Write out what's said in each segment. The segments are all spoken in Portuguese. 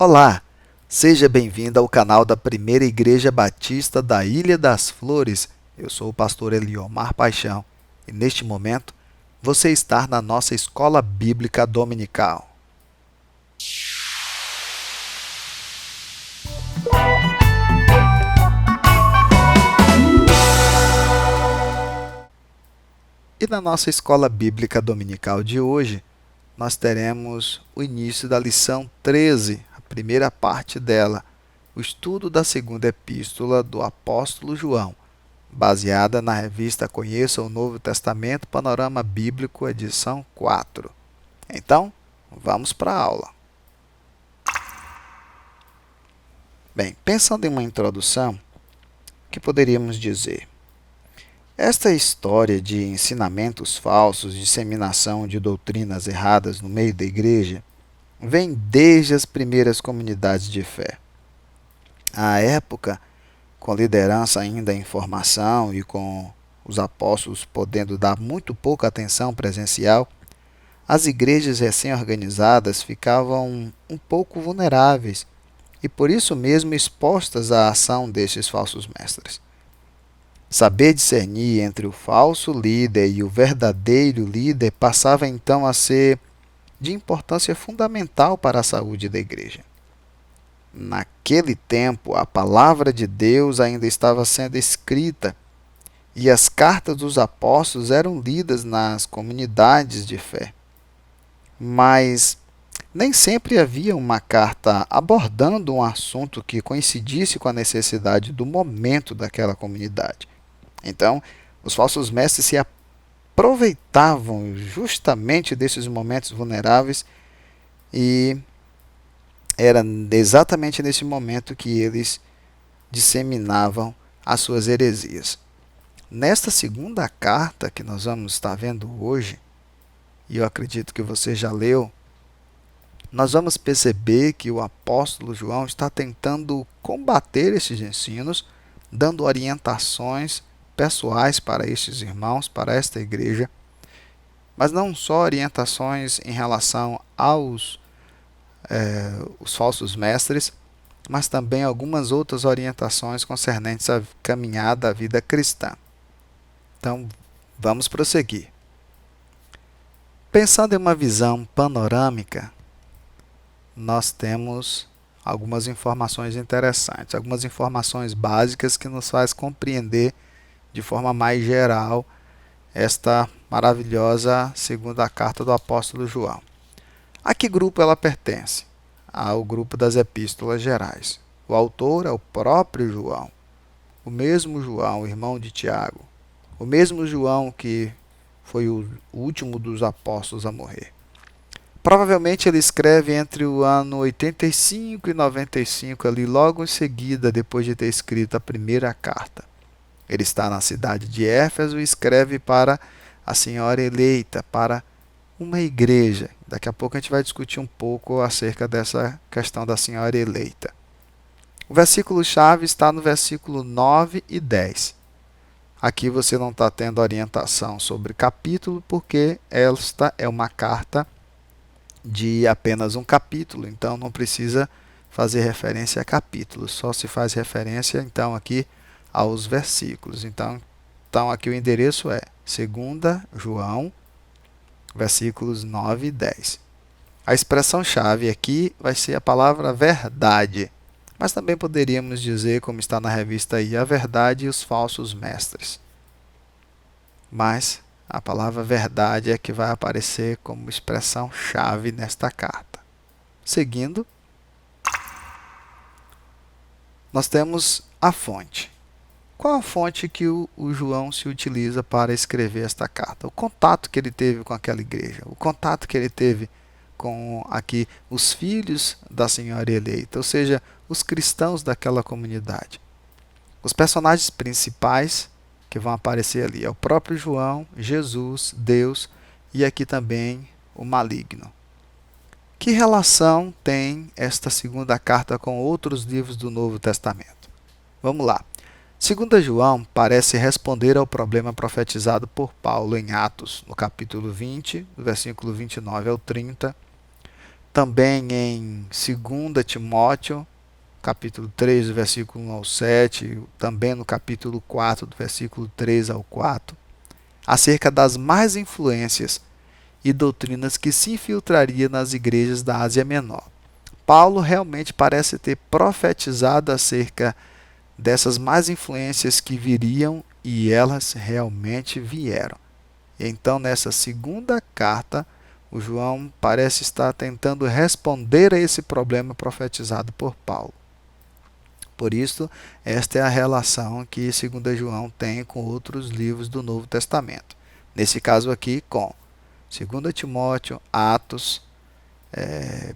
Olá, seja bem-vindo ao canal da Primeira Igreja Batista da Ilha das Flores. Eu sou o pastor Eliomar Paixão e neste momento você está na nossa Escola Bíblica Dominical. E na nossa Escola Bíblica Dominical de hoje, nós teremos o início da lição 13, a primeira parte dela, o estudo da segunda epístola do apóstolo João, baseada na revista Conheça o Novo Testamento, Panorama Bíblico, edição 4. Então, vamos para a aula. Bem, pensando em uma introdução, o que poderíamos dizer? Esta história de ensinamentos falsos, disseminação de doutrinas erradas no meio da igreja, vem desde as primeiras comunidades de fé. À época, com liderança ainda em formação e com os apóstolos podendo dar muito pouca atenção presencial, as igrejas recém-organizadas ficavam um pouco vulneráveis e por isso mesmo expostas à ação destes falsos mestres. Saber discernir entre o falso líder e o verdadeiro líder passava então a ser de importância fundamental para a saúde da igreja. Naquele tempo, a palavra de Deus ainda estava sendo escrita e as cartas dos apóstolos eram lidas nas comunidades de fé. Mas nem sempre havia uma carta abordando um assunto que coincidisse com a necessidade do momento daquela comunidade. Então, os falsos mestres se aproveitavam justamente desses momentos vulneráveis e era exatamente nesse momento que eles disseminavam as suas heresias. Nesta segunda carta que nós vamos estar vendo hoje, e eu acredito que você já leu, nós vamos perceber que o apóstolo João está tentando combater esses ensinos, dando orientações pessoais para estes irmãos, para esta igreja, mas não só orientações em relação aos os falsos mestres, mas também algumas outras orientações concernentes à caminhada da vida cristã. Então, vamos prosseguir. Pensando em uma visão panorâmica, nós temos algumas informações interessantes, algumas informações básicas que nos faz compreender de forma mais geral esta maravilhosa segunda carta do apóstolo João. A que grupo ela pertence? Ao grupo das epístolas gerais. O autor é o próprio João, o mesmo João, irmão de Tiago, o mesmo João que foi o último dos apóstolos a morrer. Provavelmente ele escreve entre o ano 85 e 95, ali logo em seguida, depois de ter escrito a primeira carta. Ele está na cidade de Éfeso e escreve para a senhora eleita, para uma igreja. Daqui a pouco a gente vai discutir um pouco acerca dessa questão da senhora eleita. O versículo-chave está no versículo 9 e 10. Aqui você não está tendo orientação sobre capítulo, porque esta é uma carta de apenas um capítulo, então não precisa fazer referência a capítulos, só se faz referência então aqui aos versículos. Então aqui o endereço é 2 João, versículos 9 e 10. A expressão-chave aqui vai ser a palavra verdade, mas também poderíamos dizer, como está na revista aí, a verdade e os falsos mestres. Mas a palavra verdade é que vai aparecer como expressão-chave nesta carta. Seguindo, nós temos a fonte. Qual a fonte que o João se utiliza para escrever esta carta? O contato que ele teve com aquela igreja, o contato que ele teve com aqui os filhos da senhora eleita, ou seja, os cristãos daquela comunidade. Os personagens principais que vão aparecer ali é o próprio João, Jesus, Deus e aqui também o maligno. Que relação tem esta segunda carta com outros livros do Novo Testamento? Vamos lá. 2 João parece responder ao problema profetizado por Paulo em Atos, no capítulo 20, do versículo 29 ao 30, também em 2 Timóteo, capítulo 3, do versículo 1 ao 7, também no capítulo 4, do versículo 3 ao 4, acerca das más influências e doutrinas que se infiltrariam nas igrejas da Ásia Menor. Paulo realmente parece ter profetizado acerca dessas más influências que viriam, e elas realmente vieram. Então, nessa segunda carta, o João parece estar tentando responder a esse problema profetizado por Paulo. Por isso, esta é a relação que 2 João tem com outros livros do Novo Testamento. Nesse caso aqui, com 2 Timóteo, Atos,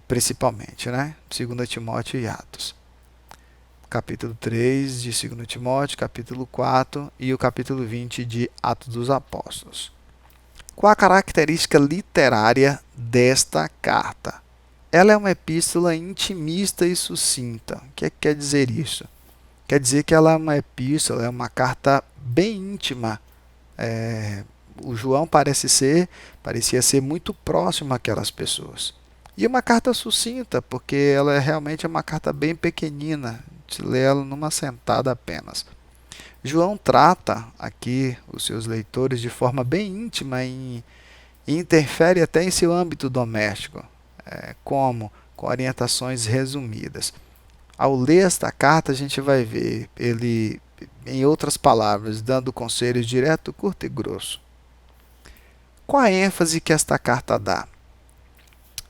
principalmente, né? 2 Timóteo e Atos. Capítulo 3 de 2 Timóteo, capítulo 4 e o capítulo 20 de Atos dos Apóstolos. Qual a característica literária desta carta? Ela é uma epístola intimista e sucinta. O que quer dizer isso? Quer dizer que ela é uma epístola, é uma carta bem íntima. O João parecia ser muito próximo àquelas pessoas. E uma carta sucinta, porque ela realmente é uma carta bem pequenina, se lê ela numa sentada apenas. João trata aqui os seus leitores de forma bem íntima e interfere até em seu âmbito doméstico, como com orientações resumidas. Ao ler esta carta, a gente vai ver ele, em outras palavras, dando conselhos direto, curto e grosso. Qual a ênfase que esta carta dá?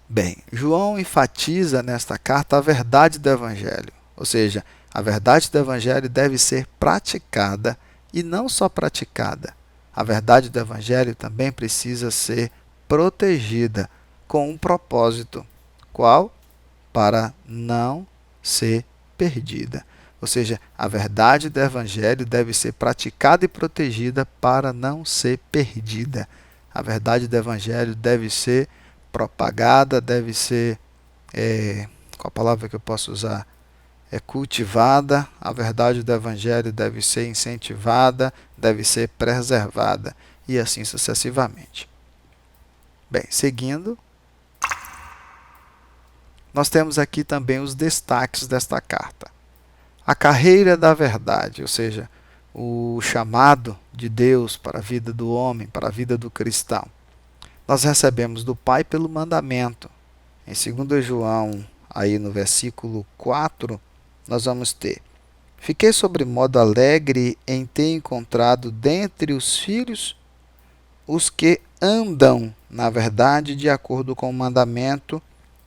Bem, João enfatiza nesta carta a verdade do Evangelho, ou seja, a verdade do Evangelho deve ser praticada e não só praticada. A verdade do Evangelho também precisa ser protegida com um propósito. Qual? Para não ser perdida. Ou seja, a verdade do Evangelho deve ser praticada e protegida para não ser perdida. A verdade do Evangelho deve ser propagada, deve ser, qual a palavra que eu posso usar? Cultivada, a verdade do Evangelho deve ser incentivada, deve ser preservada, e assim sucessivamente. Bem, seguindo, nós temos aqui também os destaques desta carta. A carreira da verdade, ou seja, o chamado de Deus para a vida do homem, para a vida do cristão. Nós recebemos do Pai pelo mandamento. Em 2 João, aí no versículo 4, nós vamos ter: fiquei sobremodo alegre em ter encontrado dentre os filhos os que andam na verdade de acordo com o mandamento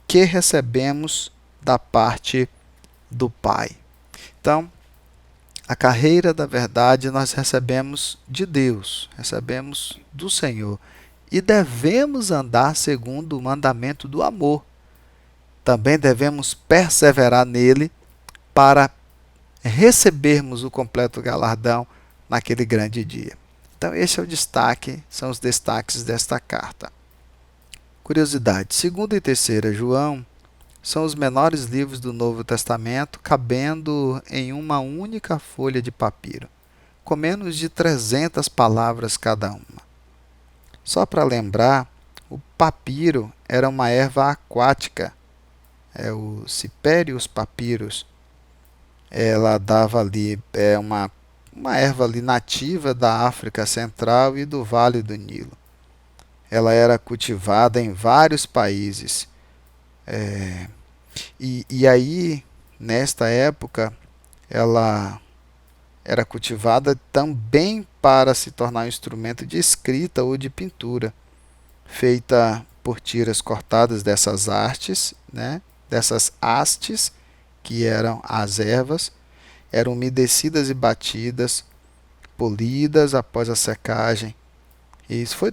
que recebemos da parte do Pai. Então, a carreira da verdade nós recebemos de Deus, recebemos do Senhor, e devemos andar segundo o mandamento do amor. Também devemos perseverar nele para recebermos o completo galardão naquele grande dia. Então, esse é o destaque, são os destaques desta carta. Curiosidade: 2 e 3 João são os menores livros do Novo Testamento, cabendo em uma única folha de papiro, com menos de 300 palavras cada uma. Só para lembrar, o papiro era uma erva aquática, o Cyperus papyrus. Ela dava ali uma erva ali nativa da África Central e do Vale do Nilo. Ela era cultivada em vários países. E aí, nesta época, ela era cultivada também para se tornar um instrumento de escrita ou de pintura, feita por tiras cortadas dessas hastes, né? Dessas hastes, que eram as ervas, eram umedecidas e batidas, polidas após a secagem. E isso foi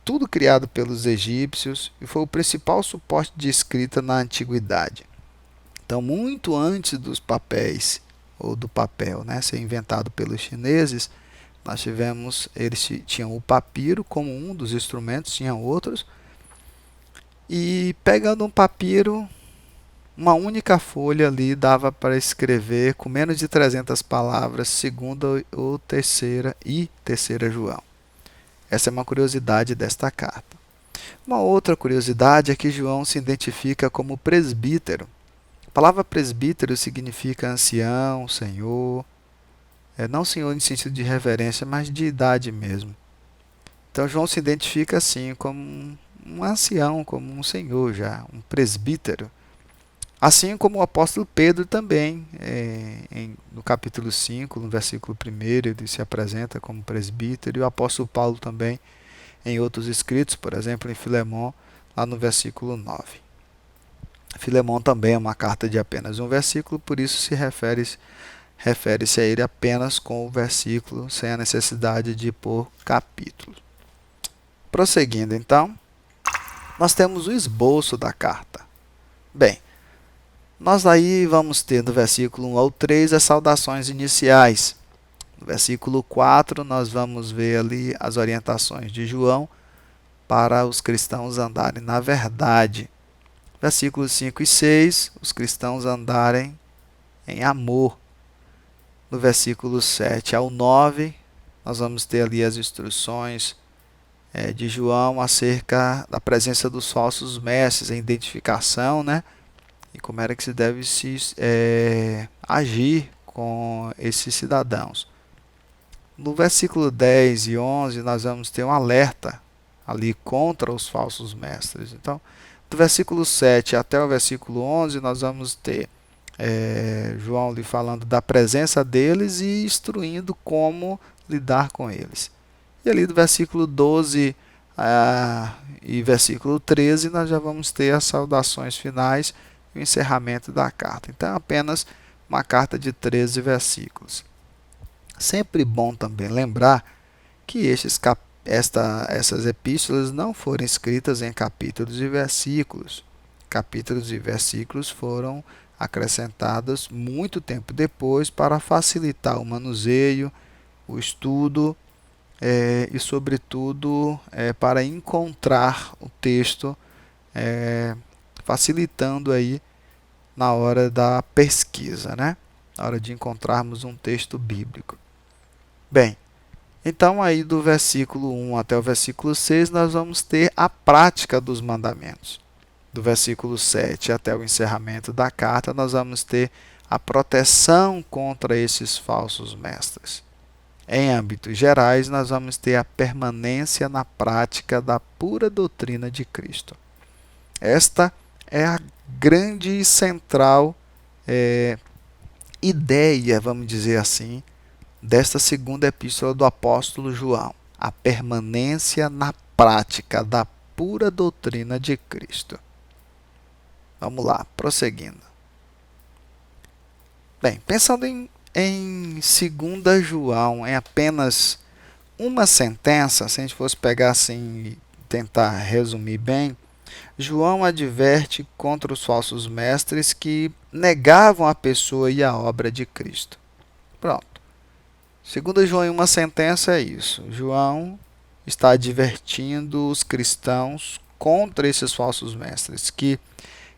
tudo criado pelos egípcios e foi o principal suporte de escrita na antiguidade. Então, muito antes dos papéis, ou do papel, né, ser inventado pelos chineses, eles tinham o papiro como um dos instrumentos, tinham outros, e pegando um papiro, uma única folha ali dava para escrever com menos de 300 palavras, segunda ou terceira João. Essa é uma curiosidade desta carta. Uma outra curiosidade é que João se identifica como presbítero. A palavra presbítero significa ancião, senhor, não senhor em sentido de reverência, mas de idade mesmo. Então João se identifica assim como um ancião, como um senhor já, um presbítero. Assim como o apóstolo Pedro também, no capítulo 5, no versículo 1, ele se apresenta como presbítero, e o apóstolo Paulo também, em outros escritos, por exemplo, em Filemão, lá no versículo 9. Filemão também é uma carta de apenas um versículo, por isso refere-se a ele apenas com o versículo, sem a necessidade de pôr capítulo. Prosseguindo então, nós temos o esboço da carta. Bem, nós aí vamos ter do versículo 1 ao 3 as saudações iniciais. No versículo 4 nós vamos ver ali as orientações de João para os cristãos andarem na verdade. Versículos 5 e 6, os cristãos andarem em amor. No versículo 7 ao 9, nós vamos ter ali as instruções de João acerca da presença dos falsos mestres, a identificação, né? E como era que se deve agir com esses cidadãos. No versículo 10 e 11, nós vamos ter um alerta ali contra os falsos mestres. Então, do versículo 7 até o versículo 11, nós vamos ter João lhe falando da presença deles e instruindo como lidar com eles. E ali do versículo 12 e versículo 13, nós já vamos ter as saudações finais e o encerramento da carta. Então, é apenas uma carta de 13 versículos. Sempre bom também lembrar que essas epístolas não foram escritas em capítulos e versículos. Capítulos e versículos foram acrescentados muito tempo depois para facilitar o manuseio, o estudo e, sobretudo, para encontrar o texto, facilitando aí na hora da pesquisa, né? Na hora de encontrarmos um texto bíblico. Bem, então aí do versículo 1 até o versículo 6 nós vamos ter a prática dos mandamentos. Do versículo 7 até o encerramento da carta nós vamos ter a proteção contra esses falsos mestres. Em âmbitos gerais, nós vamos ter a permanência na prática da pura doutrina de Cristo. Esta é a grande e central ideia, vamos dizer assim, desta segunda epístola do apóstolo João, a permanência na prática da pura doutrina de Cristo. Vamos lá, prosseguindo. Bem, pensando em 2 João, em apenas uma sentença, se a gente fosse pegar assim e tentar resumir bem, João adverte contra os falsos mestres que negavam a pessoa e a obra de Cristo. Pronto. 2 João em uma sentença é isso. João está advertindo os cristãos contra esses falsos mestres, que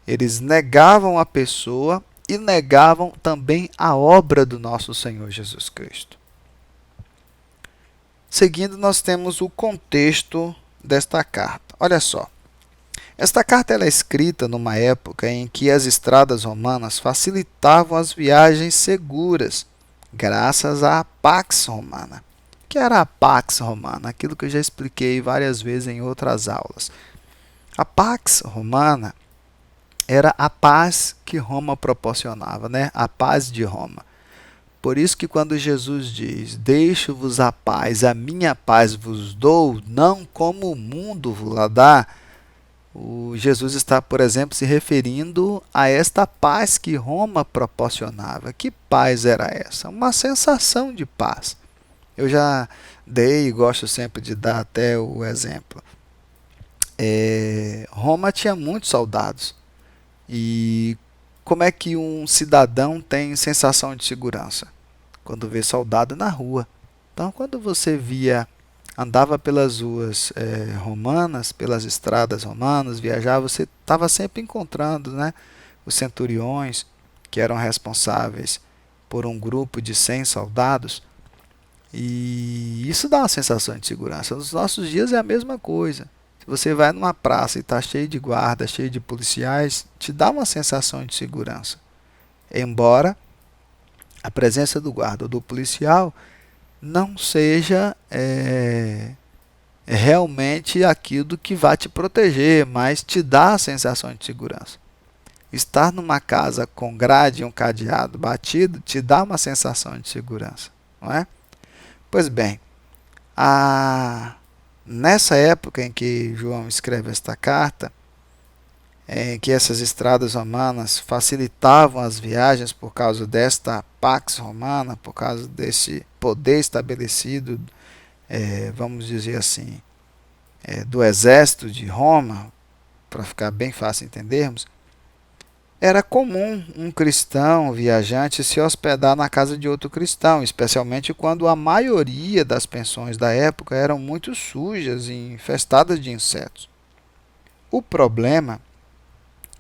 eles negavam a pessoa e negavam também a obra do nosso Senhor Jesus Cristo. Seguindo, nós temos o contexto desta carta. Olha só. Esta carta é escrita numa época em que as estradas romanas facilitavam as viagens seguras, graças à Pax Romana. O que era a Pax Romana? Aquilo que eu já expliquei várias vezes em outras aulas. A Pax Romana era a paz que Roma proporcionava, né? A paz de Roma. Por isso que quando Jesus diz, deixo-vos a minha paz vos dou, não como o mundo vos dá, Jesus está, por exemplo, se referindo a esta paz que Roma proporcionava. Que paz era essa? Uma sensação de paz. Eu já dei e gosto sempre de dar até o exemplo. Roma tinha muitos soldados. E como é que um cidadão tem sensação de segurança? Quando vê soldado na rua. Então, quando você andava pelas ruas romanas, pelas estradas romanas, viajava, você estava sempre encontrando, né, os centuriões, que eram responsáveis por um grupo de 100 soldados, e isso dá uma sensação de segurança. Nos nossos dias é a mesma coisa. Se você vai numa praça e está cheio de guardas, cheio de policiais, te dá uma sensação de segurança. Embora a presença do guarda ou do policial não seja realmente aquilo que vai te proteger, mas te dá a sensação de segurança. Estar numa casa com grade e um cadeado batido te dá uma sensação de segurança, não é? Pois bem, nessa época em que João escreve esta carta, em que essas estradas romanas facilitavam as viagens por causa desta pax romana, por causa desse poder estabelecido, vamos dizer assim, do exército de Roma, para ficar bem fácil entendermos, era comum um cristão viajante se hospedar na casa de outro cristão, especialmente quando a maioria das pensões da época eram muito sujas e infestadas de insetos. O problema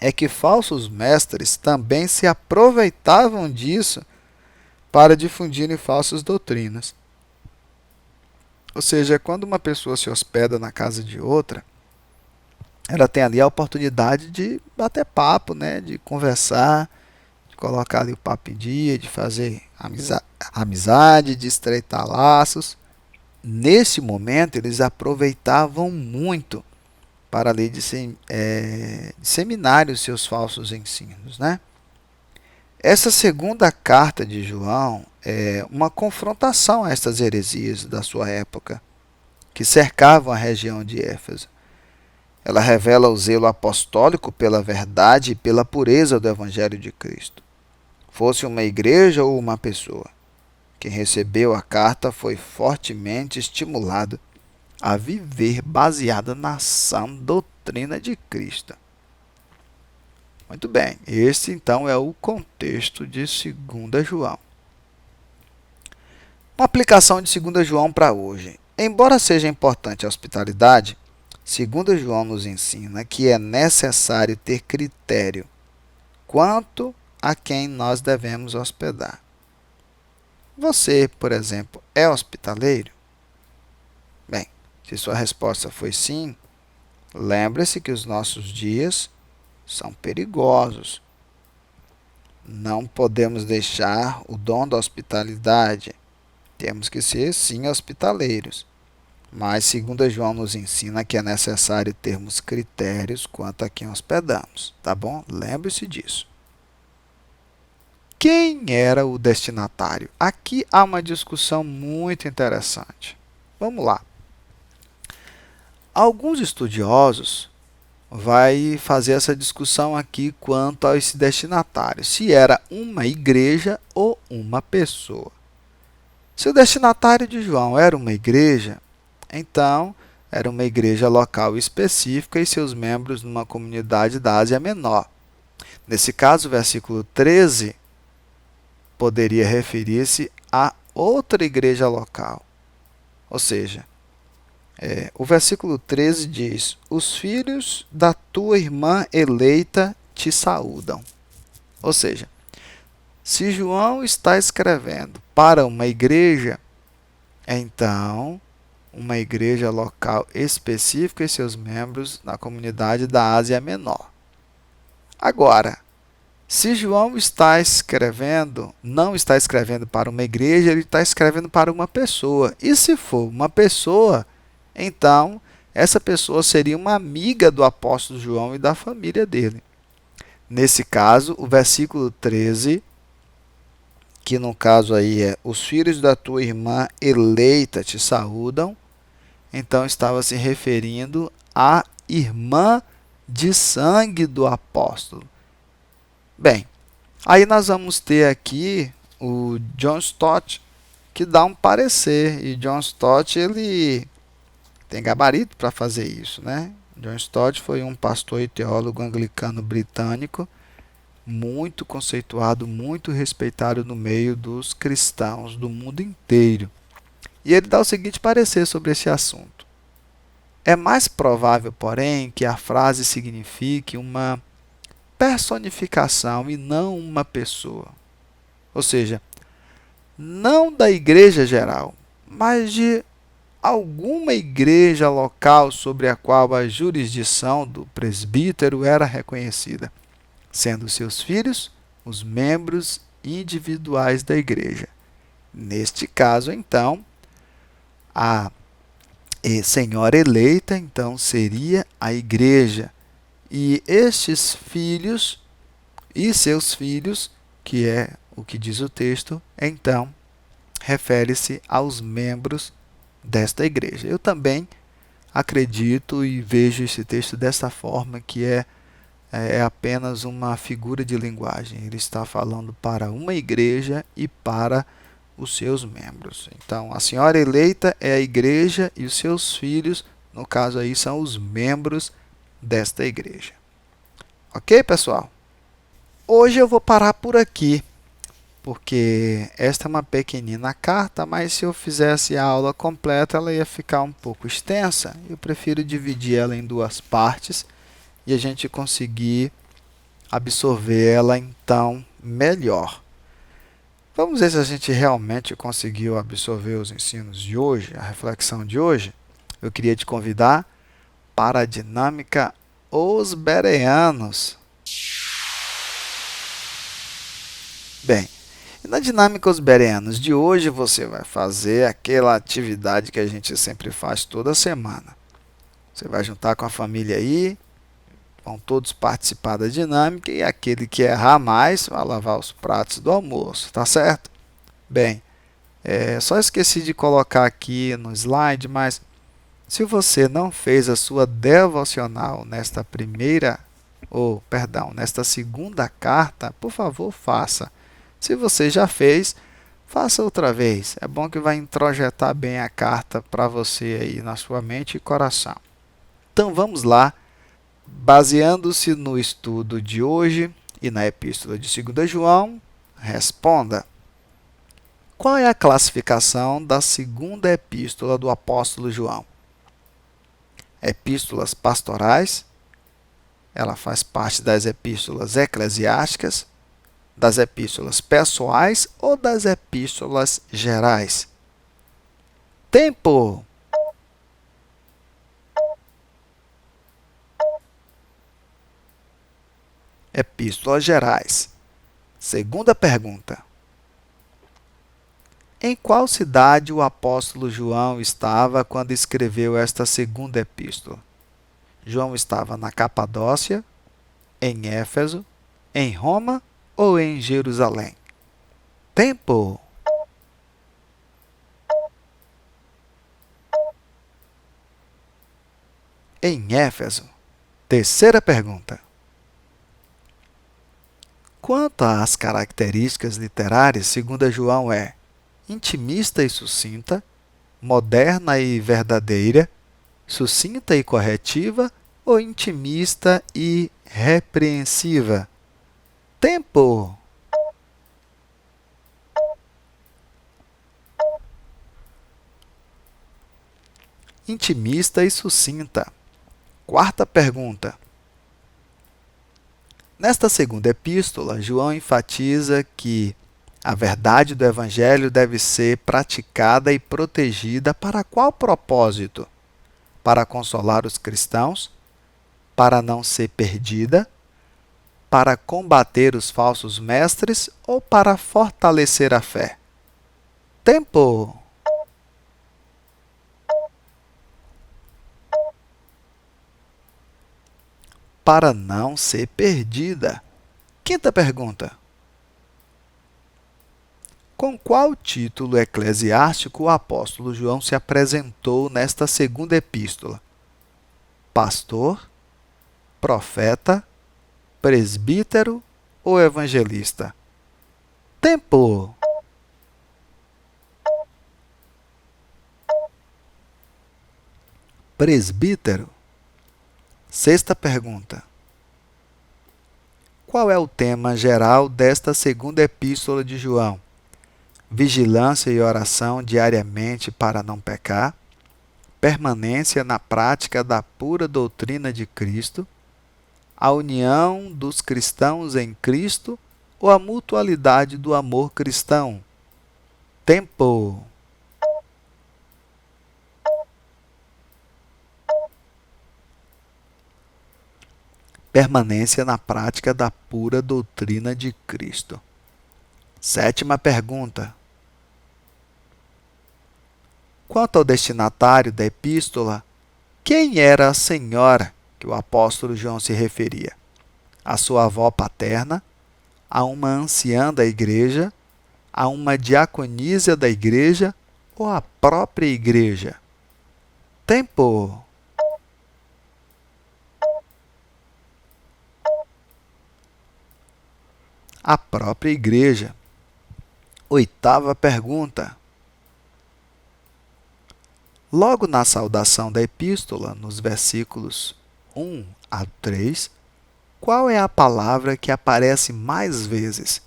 é que falsos mestres também se aproveitavam disso para difundirem falsas doutrinas. Ou seja, quando uma pessoa se hospeda na casa de outra, ela tem ali a oportunidade de bater papo, né, de conversar, de colocar ali o papo em dia, de fazer amizade, de estreitar laços. Nesse momento, eles aproveitavam muito para ali disseminar os seus falsos ensinos, né? Essa segunda carta de João é uma confrontação a estas heresias da sua época, que cercavam a região de Éfeso. Ela revela o zelo apostólico pela verdade e pela pureza do Evangelho de Cristo. Fosse uma igreja ou uma pessoa, quem recebeu a carta foi fortemente estimulado a viver baseada na sã doutrina de Cristo. Muito bem, este então é o contexto de 2 João. Uma aplicação de 2 João para hoje. Embora seja importante a hospitalidade, 2 João nos ensina que é necessário ter critério quanto a quem nós devemos hospedar. Você, por exemplo, é hospitaleiro? Bem, se sua resposta foi sim, lembre-se que os nossos dias são perigosos. Não podemos deixar o dom da hospitalidade. Temos que ser, sim, hospitaleiros. Mas 2 João nos ensina que é necessário termos critérios quanto a quem hospedamos. Tá bom? Lembre-se disso. Quem era o destinatário? Aqui há uma discussão muito interessante. Vamos lá. Alguns estudiosos vai fazer essa discussão aqui quanto a esse destinatário, se era uma igreja ou uma pessoa. Se o destinatário de João era uma igreja, então era uma igreja local específica e seus membros numa comunidade da Ásia Menor. Nesse caso, o versículo 13 poderia referir-se a outra igreja local. Ou seja, o versículo 13 diz: os filhos da tua irmã eleita te saúdam. Ou seja, se João está escrevendo para uma igreja, então uma igreja local específica e seus membros na comunidade da Ásia Menor. Agora, se João está escrevendo, não está escrevendo para uma igreja, ele está escrevendo para uma pessoa. E se for uma pessoa, então essa pessoa seria uma amiga do apóstolo João e da família dele. Nesse caso, o versículo 13, que no caso aí é: os filhos da tua irmã eleita te saúdam, então estava se referindo à irmã de sangue do apóstolo. Bem, aí nós vamos ter aqui o John Stott, que dá um parecer, e John Stott ele tem gabarito para fazer isso, né? John Stott foi um pastor e teólogo anglicano britânico, muito conceituado, muito respeitado no meio dos cristãos do mundo inteiro. E ele dá o seguinte parecer sobre esse assunto: é mais provável, porém, que a frase signifique uma personificação e não uma pessoa. Ou seja, não da igreja geral, mas de alguma igreja local sobre a qual a jurisdição do presbítero era reconhecida, sendo seus filhos os membros individuais da igreja. Neste caso, então, a senhora eleita, então, seria a igreja. E estes filhos e seus filhos, que é o que diz o texto, então, refere-se aos membros desta igreja. Eu também acredito e vejo esse texto dessa forma, que é apenas uma figura de linguagem. Ele está falando para uma igreja e para os seus membros. Então, a senhora eleita é a igreja e os seus filhos, no caso aí, são os membros desta igreja. Ok, pessoal? Hoje eu vou parar por aqui, porque esta é uma pequenina carta, mas se eu fizesse a aula completa, ela ia ficar um pouco extensa. Eu prefiro dividir ela em duas partes e a gente conseguir absorver ela, então, melhor. Vamos ver se a gente realmente conseguiu absorver os ensinos de hoje, a reflexão de hoje. Eu queria te convidar para a dinâmica Os Bereanos. Bem, na dinâmica Os Bereanos de hoje, você vai fazer aquela atividade que a gente sempre faz toda semana. Você vai juntar com a família aí, vão todos participar da dinâmica e aquele que errar mais vai lavar os pratos do almoço, tá certo? Bem, só esqueci de colocar aqui no slide, mas se você não fez a sua devocional nesta nesta segunda carta, por favor, faça. Se você já fez, faça outra vez. É bom que vai introjetar bem a carta para você aí na sua mente e coração. Então vamos lá. Baseando-se no estudo de hoje e na epístola de 2 João, responda: qual é a classificação da segunda epístola do apóstolo João? Epístolas pastorais, ela faz parte das epístolas eclesiásticas, das epístolas pessoais ou das epístolas gerais? Tempo! Epístolas gerais. Segunda pergunta: em qual cidade o apóstolo João estava quando escreveu esta segunda epístola? João estava na Capadócia, em Éfeso, em Roma ou em Jerusalém? Tempo! Em Éfeso. Terceira pergunta: quanto às características literárias, segundo João é intimista e sucinta, moderna e verdadeira, sucinta e corretiva ou intimista e repreensiva? Tempo! Intimista e sucinta. Quarta pergunta: nesta segunda epístola, João enfatiza que a verdade do Evangelho deve ser praticada e protegida para qual propósito? Para consolar os cristãos? Para não ser perdida? Para combater os falsos mestres ou para fortalecer a fé? Tempo! Para não ser perdida. Quinta pergunta: com qual título eclesiástico o apóstolo João se apresentou nesta segunda epístola? Pastor, profeta, presbítero ou evangelista? Tempo! Presbítero. Sexta pergunta: qual é o tema geral desta segunda epístola de João? Vigilância e oração diariamente para não pecar, permanência na prática da pura doutrina de Cristo, a união dos cristãos em Cristo ou a mutualidade do amor cristão? Tempo! permanência na prática da pura doutrina de Cristo. Sétima pergunta. Quanto ao destinatário da epístola, quem era a senhora que o apóstolo João se referia? A sua avó paterna, a uma anciã da igreja, a uma diaconisa da igreja ou a própria igreja? Tempo! A própria igreja. Oitava pergunta. Logo na saudação da epístola, nos versículos 1 a 3, qual é a palavra que aparece mais vezes?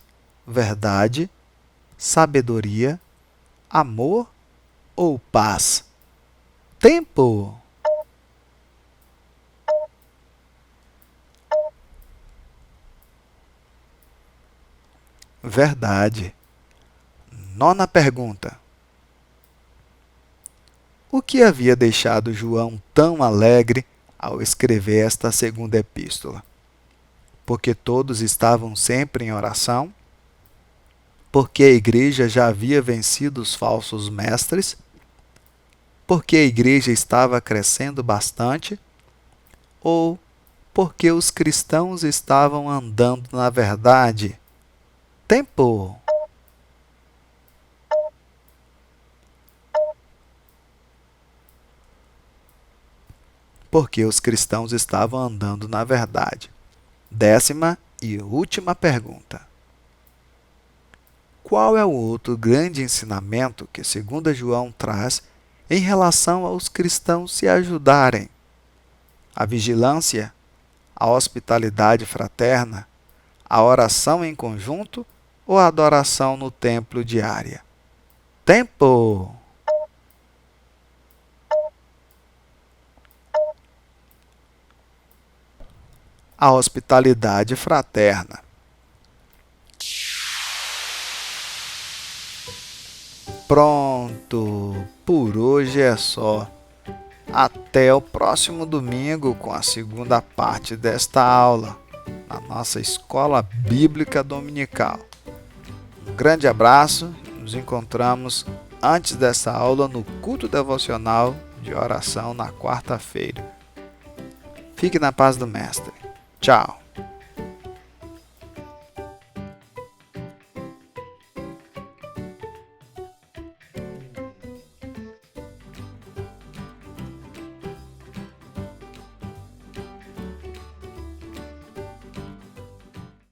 Verdade, sabedoria, amor ou paz? Tempo! Verdade. Nona pergunta. O que havia deixado João tão alegre ao escrever esta segunda epístola? Porque todos estavam sempre em oração? Porque a igreja já havia vencido os falsos mestres? Porque a igreja estava crescendo bastante? Ou porque os cristãos estavam andando na verdade? Tempo! Porque os cristãos estavam andando na verdade. Décima e última pergunta. Qual é o outro grande ensinamento que 2 João traz em relação aos cristãos se ajudarem? A vigilância, a hospitalidade fraterna, a oração em conjunto ou a adoração no templo diária? Tempo! A hospitalidade fraterna. Pronto! Por hoje é só. Até o próximo domingo com a segunda parte desta aula, na nossa Escola Bíblica Dominical. Um grande abraço, nos encontramos antes dessa aula no culto devocional de oração na quarta-feira. Fique na paz do Mestre. Tchau!